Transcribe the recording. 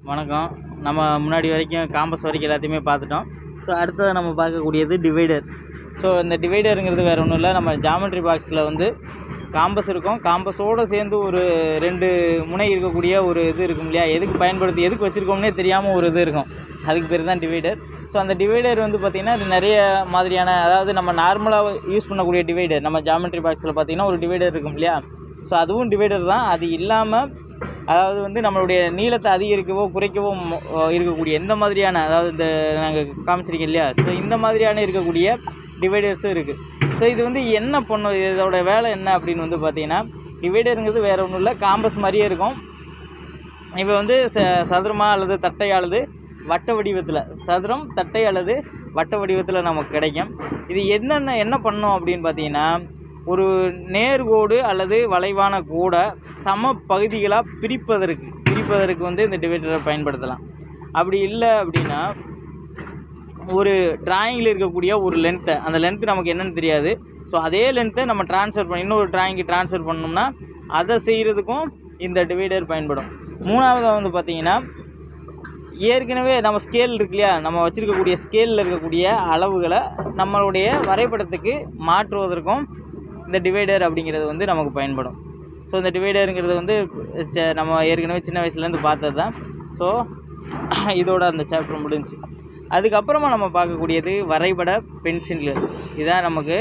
வணக்கம். நம்ம முன்னாடி வரைக்கும் காம்பஸ் வரைக்கும் எல்லாத்தையுமே பார்த்துட்டோம். ஸோ அடுத்தது நம்ம பார்க்கக்கூடியது டிவைடர். ஸோ இந்த டிவைடருங்கிறது வேறு ஒன்றும் இல்லை, நம்ம ஜாமெட்ரி பாக்ஸில் வந்து காம்பஸ் இருக்கும். காம்பஸோடு சேர்ந்து ஒரு 2 முனை இருக்கக்கூடிய ஒரு இது இருக்கும் இல்லையா, எதுக்கு வச்சுருக்கோம்னே தெரியாமல் ஒரு இது இருக்கும், அதுக்கு பேர் தான் டிவைடர். ஸோ அந்த டிவைடர் வந்து பார்த்திங்கன்னா இது நிறைய மாதிரியான, அதாவது நம்ம நார்மலாக யூஸ் பண்ணக்கூடிய டிவைடர், நம்ம ஜாமெட்ரி பாக்ஸில் பார்த்திங்கன்னா ஒரு டிவைடர் இருக்கும் இல்லையா, ஸோ அதுவும் டிவைடர் தான். அது இல்லாமல் அதாவது வந்து நம்மளுடைய நீளத்தை அதிகரிக்கவோ குறைக்கவோ இருக்கக்கூடிய எந்த மாதிரியான, அதாவது இந்த நாங்கள் காமிச்சிருக்கோம் இல்லையா, ஸோ இந்த மாதிரியான இருக்கக்கூடிய டிவைடர்ஸும் இருக்குது. ஸோ இது வந்து என்ன பண்ணும், இதோட வேலை என்ன அப்படின்னு வந்து பார்த்திங்கன்னா, டிவைடருங்கிறது வேறு ஒன்றும் இல்லை, காம்பஸ் மாதிரியே இருக்கும். இப்போ வந்து சதுரமாக அல்லது தட்டை அல்லது வட்ட வடிவத்தில், சதுரம் தட்டை அல்லது வட்ட வடிவத்தில் நமக்கு கிடைக்கும். இது என்ன பண்ணும் அப்படின்னு பார்த்தீங்கன்னா, ஒரு நேர்கோடு அல்லது வளைவான கோடை சம பகுதிகளாக பிரிப்பதற்கு வந்து இந்த டிவைடரை பயன்படுத்தலாம். அப்படி இல்லை அப்படின்னா, ஒரு டிராயிங்கில் இருக்கக்கூடிய ஒரு லென்த்தை, அந்த லென்த்து நமக்கு என்னென்னு தெரியாது, ஸோ அதே லென்த்தை நம்ம ட்ரான்ஸ்ஃபர் பண்ணி இன்னொரு டிராயிங்கு ட்ரான்ஸ்ஃபர் பண்ணோம்னா அதை செய்கிறதுக்கும் இந்த டிவைடர் பயன்படும். மூணாவதாக வந்து பார்த்திங்கன்னா, ஏற்கனவே நம்ம ஸ்கேல் இருக்கு இல்லையா, நம்ம வச்சுருக்கக்கூடிய ஸ்கேலில் இருக்கக்கூடிய அளவுகளை நம்மளுடைய வரைபடத்துக்கு மாற்றுவதற்கும் இந்த டிவைடர் அப்படிங்கிறது வந்து நமக்கு பயன்படும். ஸோ இந்த டிவைடருங்கிறது வந்து நம்ம ஏற்கனவே சின்ன வயசுலேருந்து பார்த்தது தான். ஸோ இதோட அந்த சாப்டர் முடிஞ்சு. அதுக்கப்புறமா நம்ம பார்க்கக்கூடியது வரைபட பென்சில்கள். இதுதான் நமக்கு